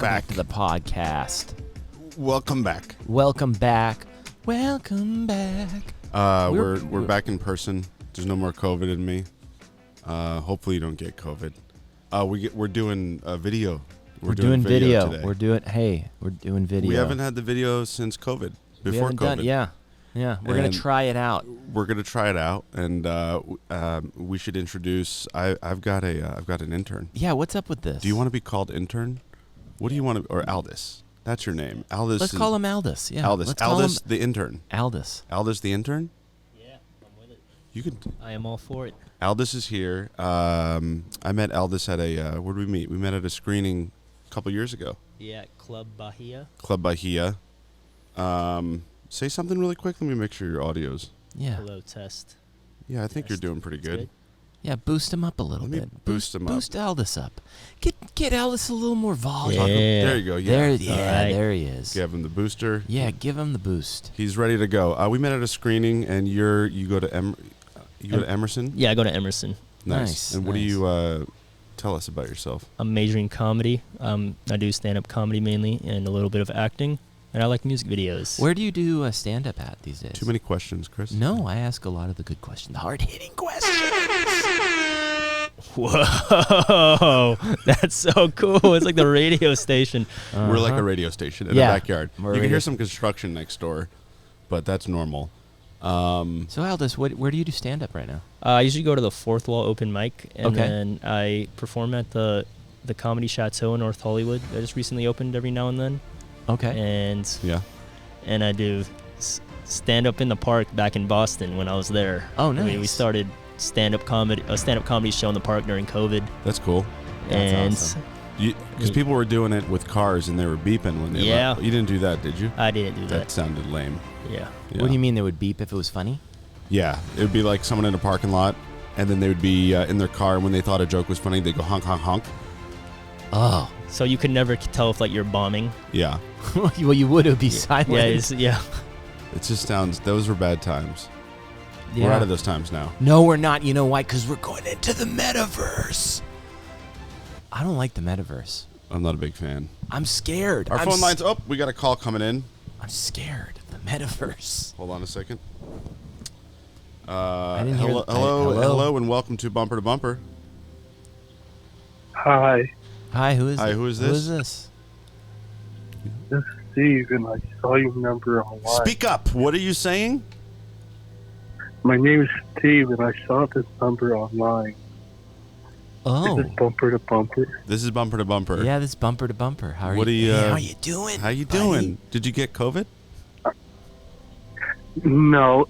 back to the podcast. Welcome back. Welcome back. Welcome back. We're back in person. There's no more COVID in me. Hopefully you don't get COVID. We're doing a video. We're doing video today. We're doing video. We haven't had the video since COVID. Before COVID. Yeah. We're gonna try it out. We're gonna try it out, and we should introduce. I've got an intern. Yeah. What's up with this? Do you want to be called intern? What do you want to? Or Aldus? That's your name. Aldus. Let's call him Aldus. Yeah. Aldus. Let's call Aldus him the intern. Aldus. Aldus the intern. Yeah, I'm with it. You can. I am all for it. Aldus is here. I met Aldus at a. Where did we meet? We met at a screening a couple years ago. Yeah, Club Bahia. Club Bahia. Say something really quick. Let me make sure your audio's. Yeah. Hello, test. Yeah, I think Test. you're doing pretty It's good. Yeah. Boost him up a little Let me bit. boost him up. Boost Aldus up. Get Aldus a little more volume. Yeah. There you go. Yeah. Alright. There he is. Give him the booster. Yeah. Give him the boost. He's ready to go. We met at a screening, and you go to Emerson. Yeah, I go to Emerson. Nice. And what do you tell us about yourself? I'm majoring comedy. I do stand-up comedy mainly and a little bit of acting. And I like music videos. Where do you do stand-up at these days? Too many questions, Chris. No, I ask a lot of the good questions, the hard-hitting questions. Whoa, that's so cool. It's like the radio station. We're like a radio station in Yeah. the backyard. You can hear some construction next door, but that's normal. So Aldous, where do you do stand-up right now? I usually go to the Fourth Wall open mic, and Okay. then I perform at the Comedy Chateau in North Hollywood. That just recently opened every now and then. Okay. And Yeah. I do stand-up in the park back in Boston when I was there. Oh, I mean, we nice. started a stand-up comedy show in the park during COVID. That's cool. That's and awesome. Because people were doing it with cars and they were beeping when they Yeah. left. You didn't do that, did you? I didn't do That that. sounded lame. Yeah. Yeah. What do you mean they would beep if it was funny? Yeah, it would be like someone in a parking lot, and then they would be in their car, and when they thought a joke was funny, they'd go honk, honk, honk. Oh. So you could never tell if like you're bombing. Yeah. Well, you would. It would be silent. Yeah. It just sounds, those were bad times. Yeah. We're out of those times now. No, we're not. You know why? Because we're going into the metaverse. I don't like the metaverse. I'm not a big fan. I'm scared. Our phone line's up. We got a call coming in. I'm scared of the metaverse. Hold on a second. I didn't hear Hello, and welcome to Bumper to Bumper. Hi, Hi, who is Hi, who is this? Who is this? this is Steve, and I saw your number online. Speak up. What are you saying? My name is Steve, and I saw this number online. Oh. Is this Bumper to Bumper? This is Bumper to Bumper. Yeah, this bumper to bumper. How What are do you? you, Hey, how you doing? How you buddy? doing? Did you get COVID? No.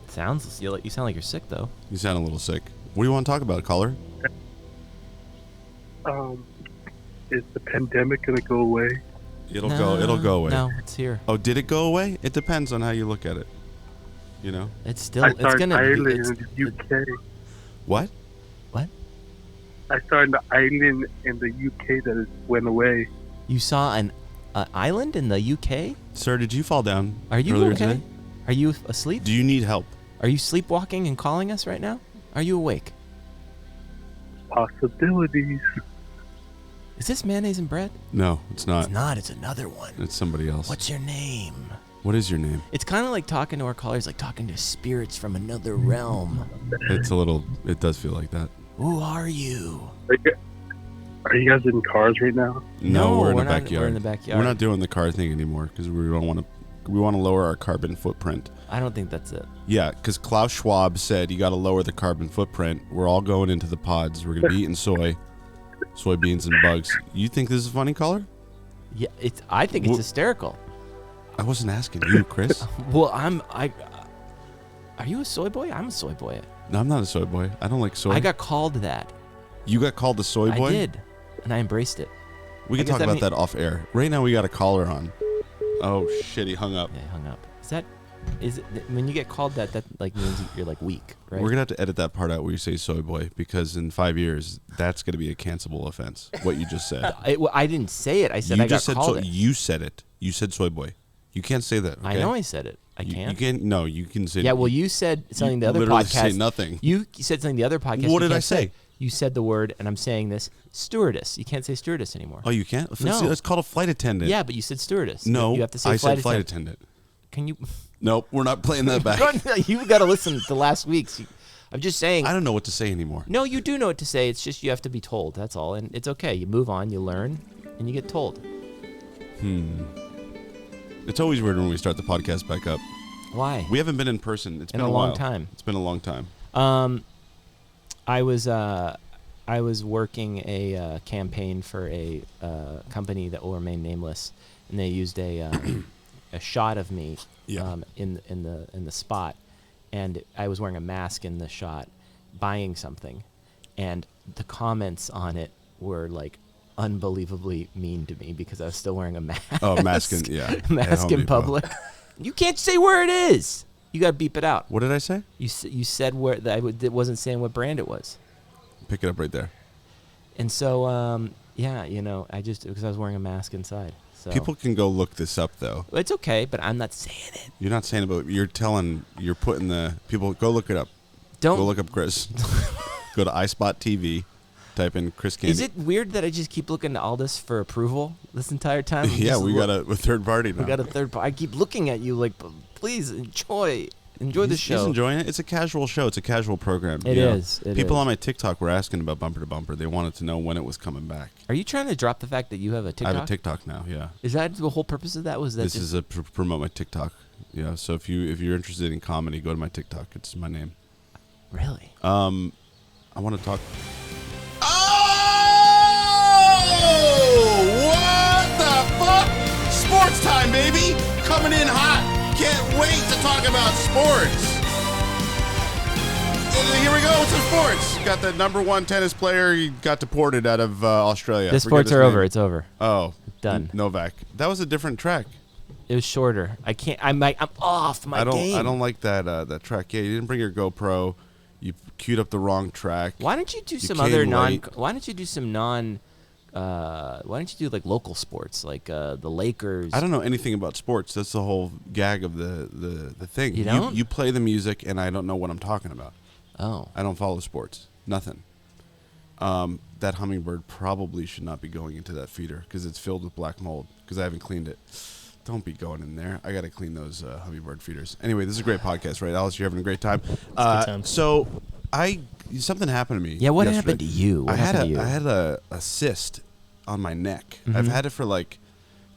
Sounds you sound like you're sick though. You sound a little sick. What do you want to talk about, caller? Is the pandemic going to go away? It'll go away. No, it's here. Oh, did it go away? It depends on how you look at it. You know? It's still. I It's saw an gonna. island It's, in the UK. What? I saw an island in the UK that went away. you saw an island in the UK? Sir, did you fall down Are you earlier okay? today? Are you asleep? Do you need help? Are you sleepwalking and calling us right now? Are you awake? Possibilities. Is this mayonnaise and bread? No, it's not. It's not. It's another one. It's somebody else. What's your name? What is your name? It's kind of like talking to our callers, like talking to spirits from another realm. It's a little, it does feel like that. Who are you? Are you guys in cars right now? No, we're in the not. backyard. We're in the backyard. We're not doing the car thing anymore because we don't want to. We want to lower our carbon footprint. I don't think that's it. Yeah, because Klaus Schwab said you got to lower the carbon footprint. We're all going into the pods. We're gonna be eating soybeans and bugs. You think this is funny, caller? Yeah, I think it's Wh- hysterical. I wasn't asking you, Chris. Well, Are you a soy boy? I'm a soy boy. No, I'm not a soy boy. I don't like soy. I got called that. You got called the soy boy? I did, and I embraced it. We I can guess talk that about mean- that off air. Right now we got a caller on. Oh shit, he hung up. Yeah, I hung up. Is it when you get called that like means you're like weak, right? We're gonna have to edit that part out where you say soy boy because in 5 years that's gonna be a cancelable offense. What you just said. I didn't say it. I said You I just got said called so. it. You said it. You said soy boy. You can't say that. I okay? know I said it. I You can't. can't. No, you can say. Yeah, well, you said something the other literally podcast. say nothing. You said something the other podcast. What you did I can't say? You said the word, and I'm saying this, stewardess. You can't say stewardess anymore. Oh, you can't? No. It's called a flight attendant. Yeah, but you said stewardess. No, You have to say I flight said flight attendant. attendant. Can you? Nope, we're not playing that back. You got to listen to last week's. I'm just saying. I don't know what to say anymore. No, you do know what to say. It's just you have to be told. That's all, and it's okay. You move on, you learn, and you get told. It's always weird when we start the podcast back up. Why? We haven't been in person. It's been a a long while. time. It's been a long time. I was working a campaign for a company that will remain nameless, and they used a shot of me in the spot, and I was wearing a mask in the shot, buying something, and the comments on it were like unbelievably mean to me because I was still wearing a mask. Oh, mask in, yeah. Mask in public. You can't say where it is. You got to beep it out. What did I say? You said where it wasn't saying what brand it was. Pick it up right there. And so, yeah, I just, because I was wearing a mask inside. So. People can go look this up, though. It's okay, but I'm not saying it. You're not saying it, but you're putting the people, go look it up. Go look up Chris. Go to iSpot TV, type in Chris Candy. Is it weird that I just keep looking to Aldus for approval this entire time? Yeah, we got a third party now. We got a third party. I keep looking at you like, please enjoy the show. He's enjoying it. It's a casual show. It's a casual program. It is. People on my TikTok were asking about Bumper to Bumper. They wanted to know when it was coming back. Are you trying to drop the fact that you have a TikTok? I have a TikTok now. Yeah. Is that the whole purpose of that? Was that this is a promote my TikTok? Yeah. So if you're interested in comedy, go to my TikTok. It's my name. Really? I want to talk. What the fuck? Sports time, baby! Coming in hot. Can't wait to talk about sports. Here we go with some sports. Got the number one tennis player. He got deported out of Australia. The sports are over. It's over. Oh, done. Novak. That was a different track. It was shorter. I can't. I'm off my game. I don't like that track. Yeah, you didn't bring your GoPro. You queued up the wrong track. Why don't you do some other non? Why don't you do some non? Why don't you do like local sports, like the Lakers? I don't know anything about sports. That's the whole gag of the thing. You don't? You play the music, and I don't know what I'm talking about. Oh. I don't follow sports. Nothing. That hummingbird probably should not be going into that feeder because it's filled with black mold because I haven't cleaned it. Don't be going in there. I got to clean those hummingbird feeders. Anyway, this is a great podcast, right, Alice? You're having a great time. Good time. So something happened to me. Yeah, what yesterday. happened to you? I had a cyst on my neck. Mm-hmm. I've had it for like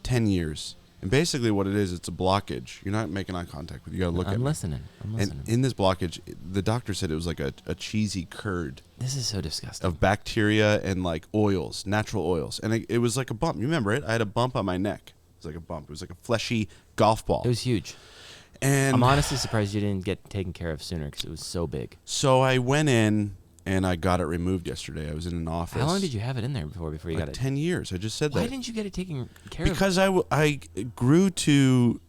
10 years. And basically what it is, it's a blockage. You're not making eye contact with it. You got to look at me. I'm listening. And in this blockage, the doctor said it was like a cheesy curd. This is so disgusting. Of bacteria and like oils, natural oils. And it was like a bump. You remember it? I had a bump on my neck. It was like a bump. It was like a fleshy golf ball. It was huge. And I'm honestly surprised you didn't get taken care of sooner because it was so big. So I went in and I got it removed yesterday. I was in an office. How long did you have it in there before you got it? 10 years. I just said Why that. didn't you get it taken care of? Because I grew to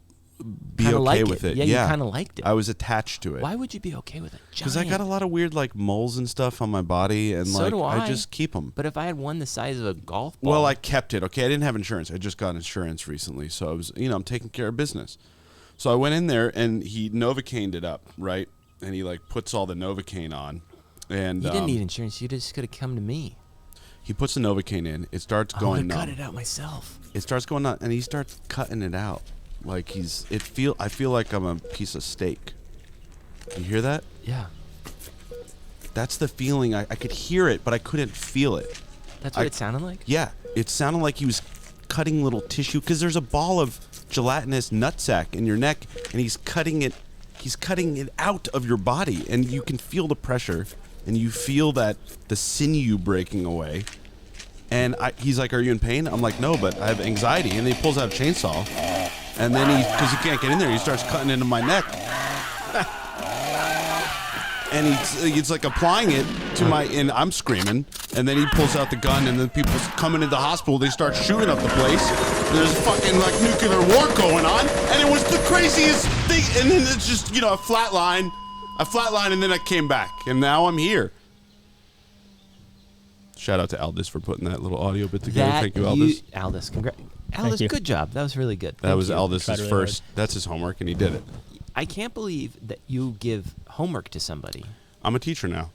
be kinda okay like with it. Yeah, you kind of liked it. I was attached to it. Why would you be okay with it? Because I got a lot of weird like moles and stuff on my body, and So like do I. just keep them. But if I had one the size of a golf ball. Well, I kept it. Okay, I didn't have insurance. I just got insurance recently, so I was, I'm taking care of business. So I went in there and he Novocained it up, right? And he like puts all the Novocaine on, and you didn't need insurance. You just could have come to me. He puts the Novocaine in. It starts going numb. I cut it out myself. It starts going numb, and he starts cutting it out. Like I feel like I'm a piece of steak. You hear that? Yeah. That's the feeling. I could hear it, but I couldn't feel it. That's what it sounded like? Yeah. It sounded like he was cutting little tissue because there's a ball of gelatinous nutsack in your neck, and he's cutting it out of your body, and you can feel the pressure, and you feel that the sinew breaking away. And he's like, "Are you in pain?" I'm like, "No, but I have anxiety." And then he pulls out a chainsaw, and then because he can't get in there, he starts cutting into my neck. And he's like applying it to and I'm screaming, and then he pulls out the gun, and then people coming into the hospital, they start shooting up the place. There's fucking like nuclear war going on, and it was the craziest thing. And then it's just a flat line, and then I came back, and now I'm here. Shout out to Aldus for putting that little audio bit together. Thank you, Aldus. Aldus, Aldus, good job. That was really good. That was Thank you. Aldus's really first. hard. That's his homework, and he did it. I can't believe that you give homework to somebody. I'm a teacher now.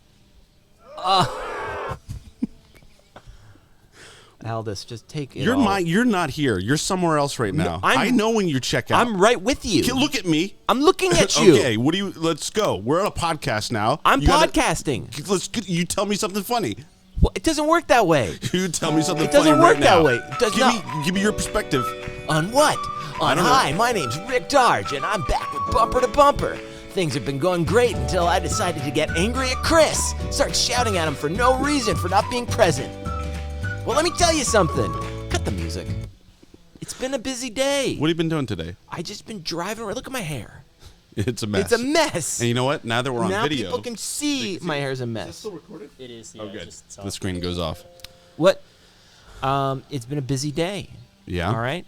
Aldus, just take it You're all. You're not here. You're somewhere else right now. I I'm- know when you check out. I'm right with you. Look at me. I'm looking at you. Okay, what do you? Let's go. We're on a podcast now. I'm You gotta- podcasting. You tell me something funny. Well, it doesn't work that way. You tell me something It funny doesn't right work that now. way. It does give not. give me your perspective. On what? On don't know. hi, my name's Rick Darge, and I'm back with Bumper to Bumper. Things have been going great until I decided to get angry at Chris. Start shouting at him for no reason for not being present. Well, let me tell you something. Cut the music. It's been a busy day. What have you been doing today? I just been driving around. Look at my hair. It's a mess. It's a mess. And you know what? Now that we're on now video, people can see my hair's a mess. recorded? It is. Oh, good. The screen goes off. What? It's been a busy day. Yeah. All right.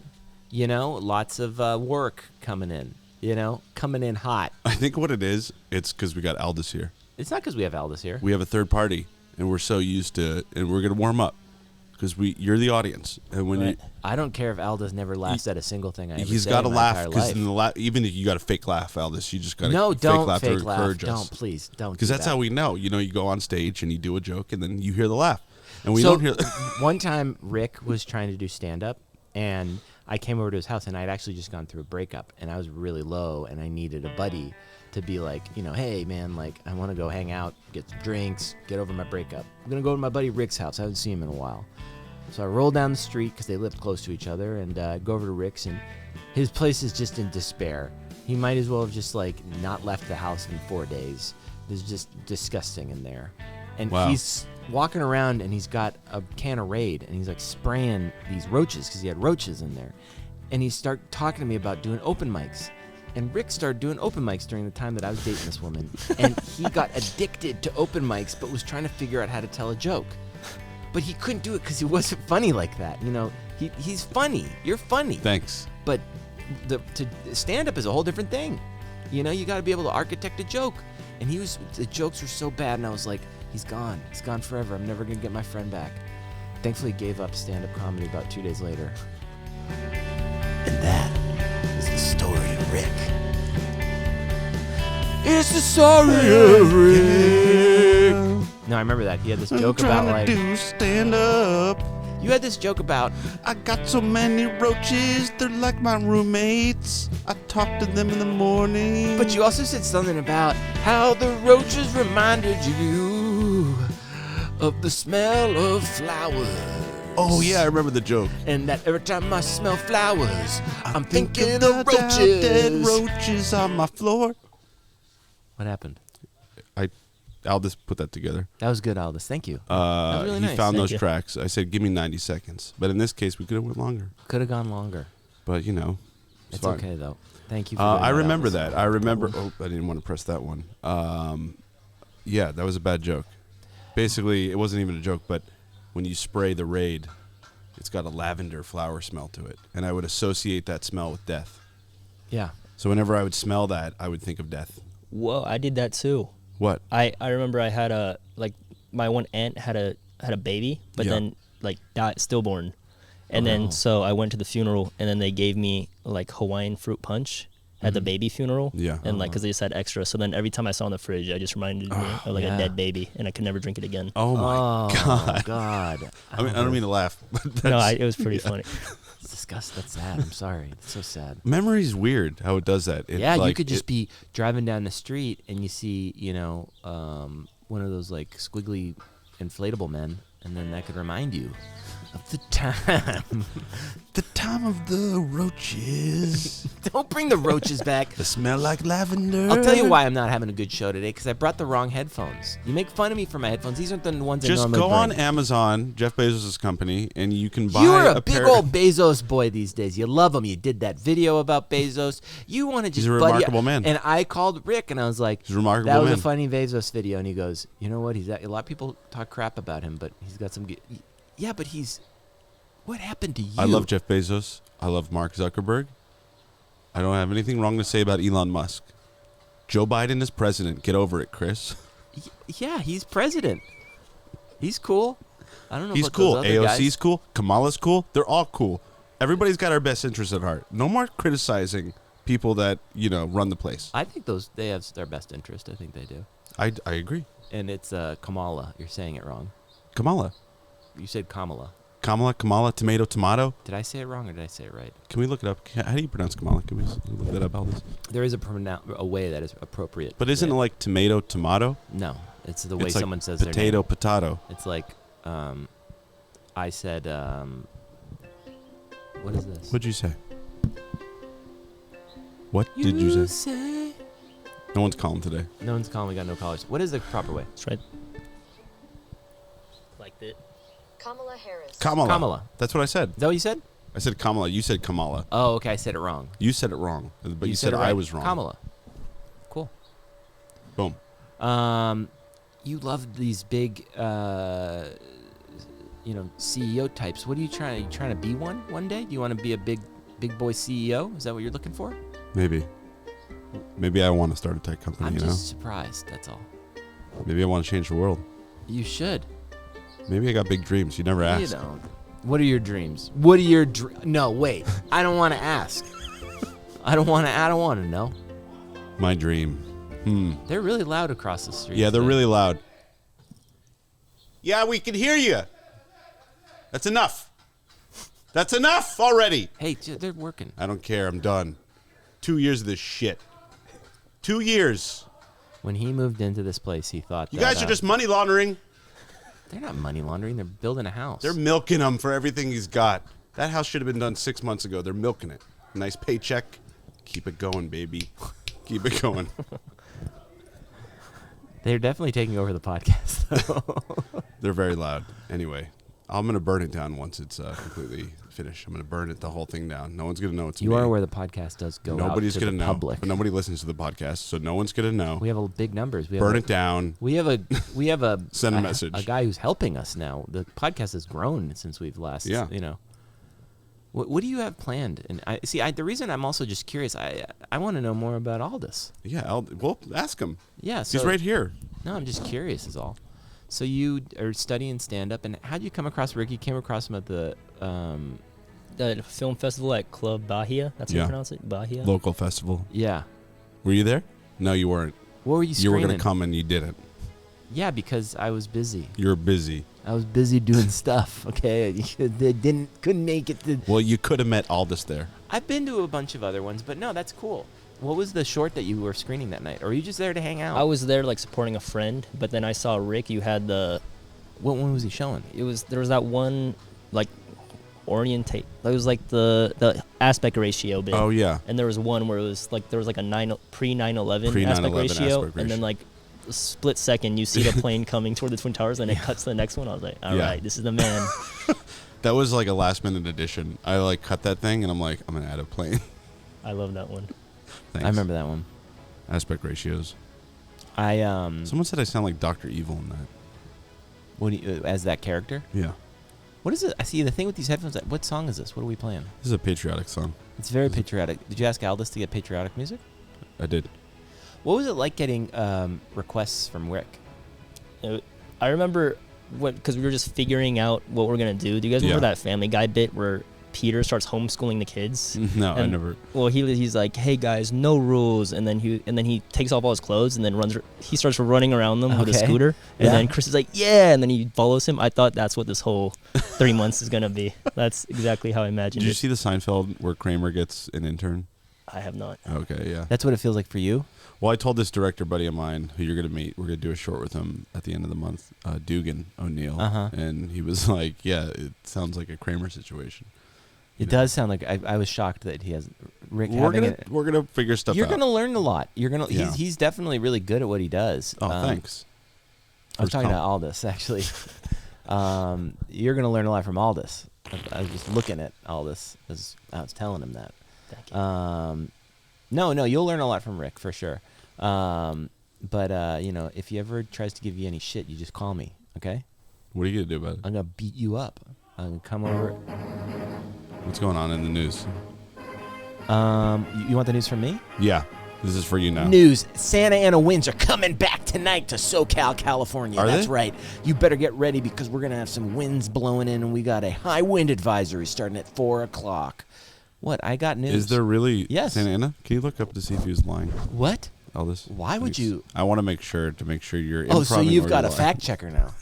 You know, lots of work coming in. You know, coming in hot. I think what it is, it's because we got Aldus here. It's not because we have Aldus here. We have a third party, and we're so used to it, and we're gonna warm up because you're the audience, and when Right. I don't care if Aldus never laughs at a single thing I ever he's say got to in my laugh entire because life. in the even if you got a fake laugh, Aldus, you just got to No, fake don't laugh fake to laugh. encourage us. Don't, please, don't. Because do that's that. how we know. You know, you go on stage and you do a joke, and then you hear the laugh, and we So don't hear. one time, Rick was trying to do stand up, and I came over to his house, and I'd actually just gone through a breakup, and I was really low, and I needed a buddy to be like, you know, hey man, like I want to go hang out, get some drinks, get over my breakup. I'm gonna go to my buddy Rick's house. I haven't seen him in a while, so I roll down the street because they lived close to each other, and go over to Rick's, and his place is just in despair. He might as well have just like not left the house in 4 days. It's just disgusting in there, and Wow. he's walking around and he's got a can of Raid and he's like spraying these roaches because he had roaches in there, and he started talking to me about doing open mics. And Rick started doing open mics during the time that I was dating this woman, and he got addicted to open mics but was trying to figure out how to tell a joke, but he couldn't do it because he wasn't funny like that. You know, he's funny, you're funny, Thanks. but to stand up is a whole different thing. You know, you got to be able to architect a joke, and the jokes were so bad, and I was like, he's gone forever. I'm never gonna get my friend back. Thankfully, he gave up stand-up comedy about 2 days later. And that is the story of Rick. It's the story of Rick. No, I remember that. He had this joke about like do stand up. you had this joke about I got so many roaches, they're like my roommates. I talk to them in the morning. but you also said something about how the roaches reminded you of the smell of flowers. Oh yeah, I remember the joke. And that every time I smell flowers, I'm thinking of of the dead roaches. roaches on my floor. What happened? I'll just put that together. That was good, Aldus. Thank you. That was really He nice. found Thank those you. tracks. I said, give me 90 seconds. But in this case, we could have went longer. Could have gone longer. But, you know, It's fine. okay though. Thank you. For doing I that, remember Aldus. that. I remember. Oh, I didn't want to press that one. Yeah, that was a bad joke. Basically, it wasn't even a joke, but when you spray the Raid, it's got a lavender flower smell to it. And I would associate that smell with death. Yeah. So whenever I would smell that, I would think of death. Whoa, I did that too. What? I remember I had my one aunt had a baby, but Yeah. then like died stillborn, and Oh. then so I went to the funeral, and then they gave me like Hawaiian fruit punch at the baby funeral. Yeah. And like because they just had extra, so then every time I saw in the fridge, I just reminded me of like yeah. a dead baby, and I could never drink it again. Oh, my God. God. I don't mean to laugh. But that's, No, it was pretty funny. It's disgusting. That's sad. I'm sorry. It's so sad. Memory's weird how it does that. It's Yeah, you like could just it- be driving down the street and you see, you know, one of those like squiggly inflatable men, and then that could remind you of the time. the time of the roaches. Don't bring the roaches back. They smell like lavender. I'll tell you why I'm not having a good show today, because I brought the wrong headphones. You make fun of me for my headphones. These aren't the ones I Just normally go on bring. Amazon, Jeff Bezos' company, and you can buy You are a big pair. old Bezos boy these days. You love him. You did that video about Bezos. You want to just He's a buddy- remarkable man. And I called Rick and I was like, He's a remarkable that was man. a funny Bezos video. And he goes, you know what? A lot of people talk crap about him, but he's got some good. Yeah, but what happened to you? I love Jeff Bezos. I love Mark Zuckerberg. I don't have anything wrong to say about Elon Musk. Joe Biden is president. Get over it, Chris. Yeah, he's president. He's cool. I don't know He's about cool. those other AOC's guys. cool. Kamala's cool. They're all cool. Everybody's got our best interests at heart. No more criticizing people that, run the place. I think they have their best interest. I think they do. I agree. And it's Kamala. You're saying it wrong. Kamala. You said Kamala. Kamala, tomato. Did I say it wrong or did I say it right? Can we look it up? How do you pronounce Kamala? Can we look that up, Aldus? There is a way that is appropriate. But isn't it like tomato? No, it's the way It's like someone says their potato, name. potato. It's like, I said, what is this? What'd you say? What did you say? No one's calling today. No one's calling. We got no callers. What is the proper way? That's right. Like that. Kamala Harris. Kamala. That's what I said. Is that what you said? I said Kamala. You said Kamala. Oh, okay. I said it wrong. You said it wrong, but you said it I right. was wrong. Kamala. Cool. Boom. You love these big, CEO types. What are you trying? Are you trying to be one day? Do you want to be a big boy CEO? Is that what you're looking for? Maybe I want to start a tech company. I'm you just surprised. That's all. know. Maybe I want to change the world. You should. Maybe I got big dreams. You never asked. You don't. What are your dreams? No, wait. I don't want to ask. I don't want to know. My dream. They're really loud across the street. Yeah, they're really loud. Yeah, we can hear you. That's enough. That's enough already. Hey, they're working. I don't care. I'm done. 2 years of this shit. 2 years. When he moved into this place, he thought You guys are just money laundering. They're not money laundering. They're building a house. They're milking him for everything he's got. That house should have been done 6 months ago. They're milking it. Nice paycheck. Keep it going, baby. Keep it going. They're definitely taking over the podcast, though. They're very loud. Anyway, I'm going to burn it down once it's completely finished. I'm going to burn the whole thing down. No one's going to know it's me. You are where the podcast does go Nobody's out to gonna the know. public. But nobody listens to the podcast, so no one's going to know. We have big numbers. Burn it down. We have a Send a message. A guy who's helping us now. The podcast has grown since we've last. Yeah. What do you have planned? And the reason I'm also just curious. I want to know more about Aldus. Yeah, well, ask him. Yeah, so He's right here. No, I'm just curious. Is all. So you are studying stand-up, and how'd you come across Rick? You came across him at the film festival at Club Bahia. That's how Yeah. you pronounce it? Bahia? Local festival. Yeah. Were you there? No, you weren't. What were you You screaming? were going to come and you didn't. Yeah, because I was busy. You're busy. I was busy doing stuff. Okay, couldn't make it. Well, you could have met Aldus there. I've been to a bunch of other ones, but no, that's cool. What was the short that you were screening that night? Or were you just there to hang out? I was there supporting a friend, but then I saw Rick. You had What one was he showing? there was that one orientate. That was the aspect ratio bit. Oh, yeah. And there was one where it was there was a pre 9/11 Pre-9/11 aspect ratio, aspect and then ratio. a split second you see the plane coming toward the Twin Towers, and it cuts to the next one. I was like, all right, this is the man. That was like a last-minute addition. I cut that thing, and I'm like, I'm going to add a plane. I love that one. Thanks. I remember that one. Aspect ratios. Someone Someone said I sound like Dr. Evil in that. what as that character? Yeah. What is it? I see the thing with these headphones. What song is this? What are we playing? This is a patriotic song. It's very patriotic. Did you ask Aldus to get patriotic music? I did. What was it like getting requests from Rick? I remember because we were just figuring out what we're gonna do. Do you guys remember that Family Guy bit where Peter starts homeschooling the kids? No, I And- never. Well, he's like, "Hey guys, no rules," and then he takes off all his clothes and then he starts running around them with a Okay. scooter, and Yeah. then Chris is like, "Yeah," and then he follows him. I thought that's what this whole 3 months is gonna be. That's exactly how I imagined Did you it. see the Seinfeld where Kramer gets an intern? I have not. Okay, yeah. That's what it feels like for you. Well, I told this director buddy of mine who you're going to meet, we're going to do a short with him at the end of the month, Dugan O'Neill. Uh-huh. And he was like, yeah, it sounds like a Kramer situation. It does sound like I was shocked that he has Rick We're having gonna it. we're gonna figure stuff You're out. gonna learn a lot. Yeah. He's definitely really good at what he does. Oh, thanks. I was talking to Where's Aldus actually. You're gonna learn a lot from Aldus. I was just looking at Aldus as I was telling him that. Thank you. No, you'll learn a lot from Rick for sure. But if he ever tries to give you any shit, you just call me, okay? What are you gonna do about it? I'm gonna beat you up. I'm gonna come over. What's going on in the news? You want the news from me? Yeah, this is for you now. News: Santa Ana winds are coming back tonight to SoCal, California. Are That's they? right. You better get ready because we're gonna have some winds blowing in, and we got a high wind advisory starting at 4:00. What? I got news. Is there really Yes. Santa Ana? Can you look up to see if he was lying? What? Aldus? Why would Please. you- I want to make sure you're. Oh, so improving you've or got a you're lying. fact checker now.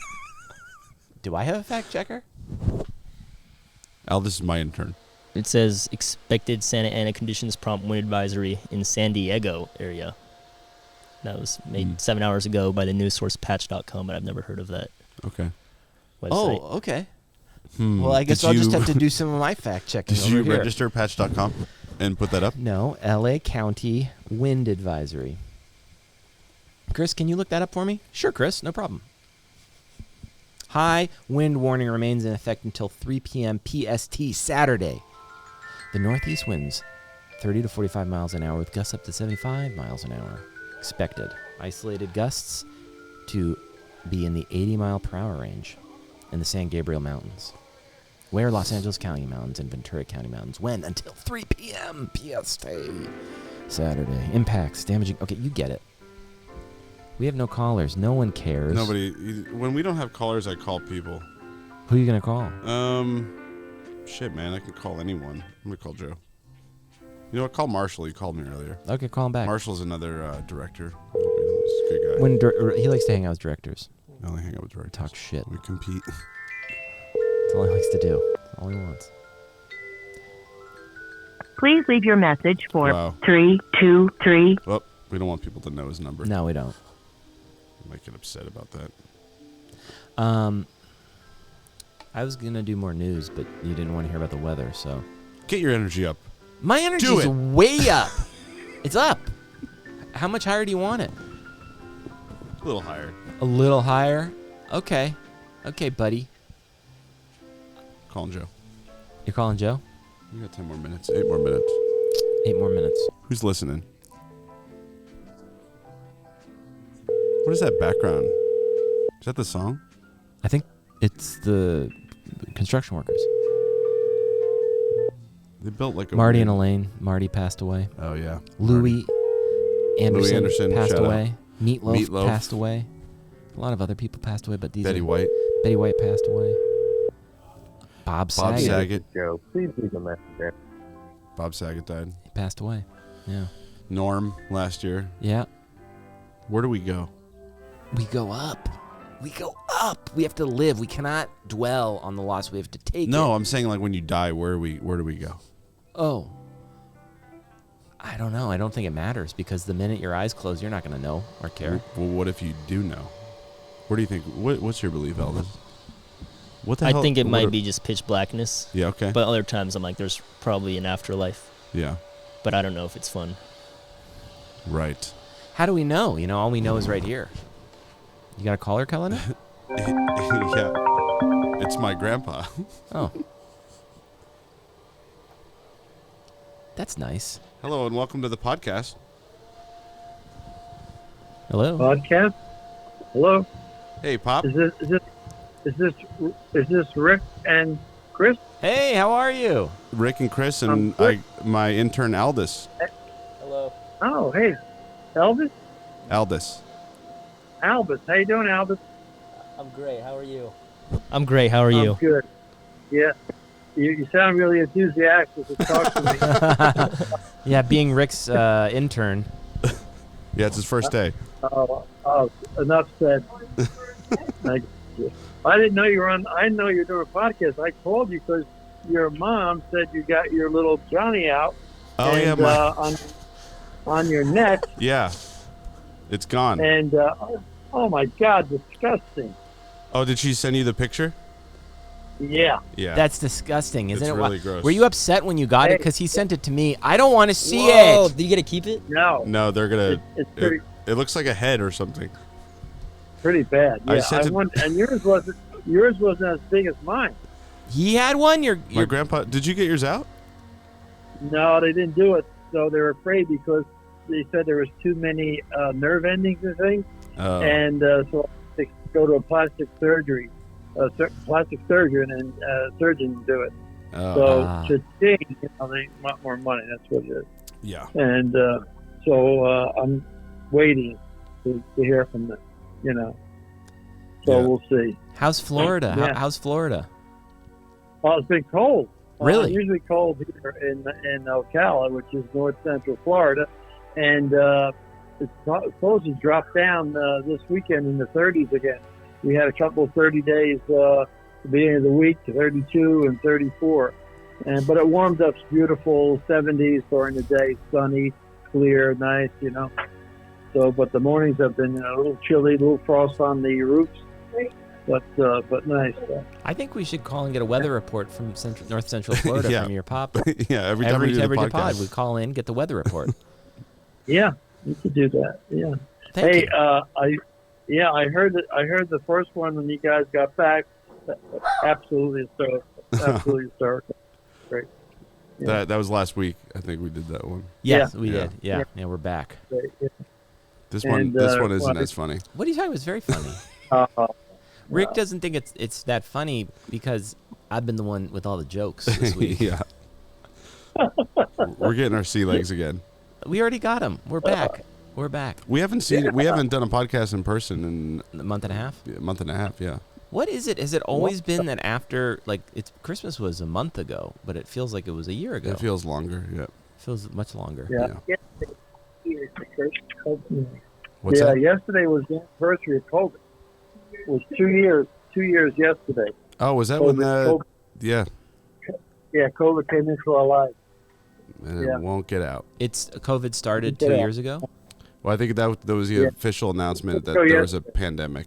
Do I have a fact checker? Aldus is my intern. It says expected Santa Ana conditions prompt wind advisory in San Diego area. That was made 7 hours ago by the news source patch.com, but I've never heard of that Okay. website. Oh, okay. Well, I guess Did I'll just you- have to do some of my fact checking Did over you here. register patch.com and put that up? No, LA County wind advisory. Chris, can you look that up for me? Sure, Chris, no problem. High wind warning remains in effect until 3 p.m. PST Saturday. The northeast winds 30 to 45 miles an hour with gusts up to 75 miles an hour expected. Isolated gusts to be in the 80 mile per hour range in the San Gabriel Mountains. Where Los Angeles County Mountains and Ventura County Mountains. When? Until 3 p.m. PST Saturday. Impacts, damaging. Okay, you get it. We have no callers. No one cares. Nobody. When we don't have callers, I call people. Who are you going to call? Shit, man. I can call anyone. I'm going to call Joe. You know what? Call Marshall. He called me earlier. Okay, call him back. Marshall's another director. He's a good guy. He likes to hang out with directors. I only hang out with directors. Talk shit. We compete. That's all he likes to do. That's all he wants. Please leave your message for Wow. 323. Well, we don't want people to know his number. No, we don't. I might get upset about that. I was going to do more news, but you didn't want to hear about the weather, so. Get your energy up. My energy Do is it. way up. It's up. How much higher do you want it? A little higher. A little higher? Okay. Okay, buddy. Calling Joe. You're calling Joe? You got 10 more minutes. 8 more minutes. 8 more minutes. Who's listening? What is that background? Is that the song? I think it's the construction workers. They built like a Marty weird- and Elaine. Marty passed away. Oh yeah. Louis Anderson, Anderson, passed shout out. away. Meatloaf, Meatloaf. passed away. A lot of other people passed away, but these Betty are, White. Betty White passed away. Bob Bob Saget. Saget. Joe, please leave a message there. Bob Saget died. He passed away. Yeah. Norm last year. Yeah. Where do we go? We go up. We go up. We have to live. We cannot dwell on the loss. We have to take it. No, I'm saying like when you die, where do we go? Oh. I don't know. I don't think it matters because the minute your eyes close, you're not going to know or care. Well, what if you do know? What do you think? What's your belief, Aldus? What the I hell? think it what might are- be just pitch blackness, Yeah. Okay. but other times I'm like, there's probably an afterlife, Yeah. but I don't know if it's fun. Right. How do we know? You know, all we know is right here. You got a caller, Cullen? Yeah. It's my grandpa. Oh. That's nice. Hello and welcome to the podcast. Hello? Podcast? Hello? Hey, Pop. Is this Rick and Chris? Hey, how are you? Rick and Chris I'm and good. my intern Aldus. Hello. Oh, hey. Elvis? Aldus. Albus. How you doing, Albus? I'm great. How are you? I'm great. How are I'm you? good. Yeah. You sound really enthusiastic to talk to me. Yeah, being Rick's intern. Yeah, it's his first day. Enough said. Thank you. I didn't know you were on. I didn't know you were doing a podcast. I called you because your mom said you got your little Johnny out. Oh yeah, and, on your neck, yeah. It's gone. and oh my God, disgusting. Oh, did she send you the picture? Yeah. Yeah. That's disgusting, isn't It's it? really gross. Were you upset when you got it? Hey. Because he sent it to me. I don't want to see Whoa, it. did you get to keep it? No. No, they're gonna. It's pretty It looks like a head or something. pretty bad. I Yeah. sent it- And yours wasn't as big as mine. He had one? My grandpa. Did you get yours out? No, they didn't do it. So they were afraid because they said there was too many nerve endings and things. Oh. And so they go to a plastic surgery, plastic surgeon, and surgeon do it. Oh. So to sting, they want more money. That's what it is. Yeah. And so I'm waiting to hear from them. So Yeah. we'll see. How's Florida? Yeah. How's Florida? Well, it's been cold. Really? Usually cold here in Ocala, which is north central Florida, and it's supposed to drop down this weekend in the 30s again. We had a couple of 30 days the beginning of the week, 32 and 34. But it warms up beautiful, 70s during the day, sunny, clear, nice, So, but the mornings have been a little chilly, a little frost on the roofs, but nice. I think we should call and get a weather report from North Central Florida Yeah. from your pop. Yeah, every time we do the podcast. pod, we call in, get the weather report. Yeah, you could do that. Yeah. Thank you. I heard the first one when you guys got back. Absolutely historical. Absolutely historical. Great. Yeah. That was last week. I think we did that one. Yes, Yeah. we did. Yeah. Yeah, we're back. Great. Yeah. This And, one isn't well, as funny. What are you talking about? It's very funny. Rick doesn't think it's that funny because I've been the one with all the jokes this week. Yeah. We're getting our sea legs again. We already got them. We're back. We're back. We haven't done a podcast in person in A month and a half. a month and a half. Yeah. What is it? Has it always been that after, like, Christmas was a month ago, but it feels like it was a year ago? It feels longer. Yeah. Feels much longer. Yeah. What's yeah. that? Yesterday was the anniversary of COVID. It was 2 years. 2 years yesterday. Oh, was that when COVID, yeah. Yeah, COVID came into our lives. And Yeah. it won't get out. It's COVID started Yeah. 2 years ago. Well, I think that was the Yeah. official announcement that Oh, there yeah. was a pandemic.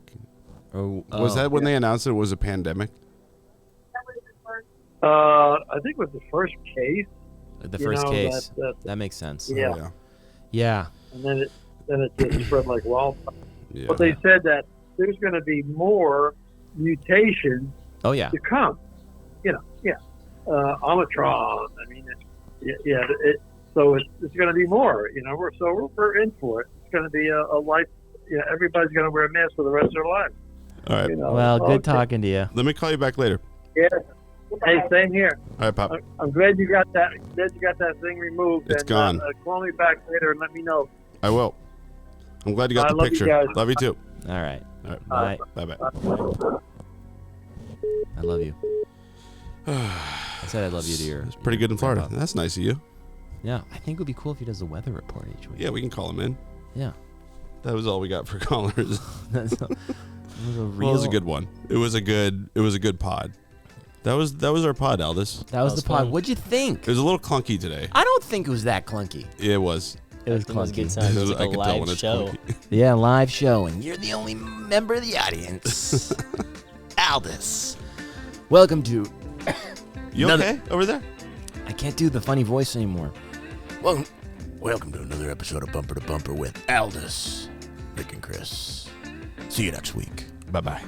Or Was that when they announced it was a pandemic? I think it was the first case. the you first know, case? that- That makes sense. Yeah. Oh, Yeah. and then it just spread like wildfire. yeah. But they said that there's going to be more mutations Oh yeah. to come. Omicron. I mean, so it's going to be more. We're in for it. It's going to be a life. Everybody's going to wear a mask for the rest of their lives. All right. Well, good talking to you. Let me call you back later. Yeah. Hey, same here. All right, Pop. I'm glad you got that. Glad you got that thing removed. It's and, gone. Call me back later and let me know. I will. I'm glad you got I the love you picture. guys. Love you too. All right. All right. Bye. Bye-bye. I love you. I said I love you to your. It's pretty good in Florida. That's nice of you. Yeah, I think it would be cool if he does the weather report each week. Yeah, we can call him in. Yeah. That was all we got for callers. That's a, Well, it was a good one. It was a good pod. That was our pod, Aldus. That was was the pod. fun. What'd you think? It was a little clunky today. I don't think it was that clunky. It was. It was It was a good clunky. time. It was I like a can tell when live it's show. clunky. Yeah, live show, and you're the only member of the audience. Aldus. Welcome to. You Another- okay over there? I can't do the funny voice anymore. Welcome to another episode of Bumper to Bumper with Aldus, Rick and Chris. See you next week. Bye-bye.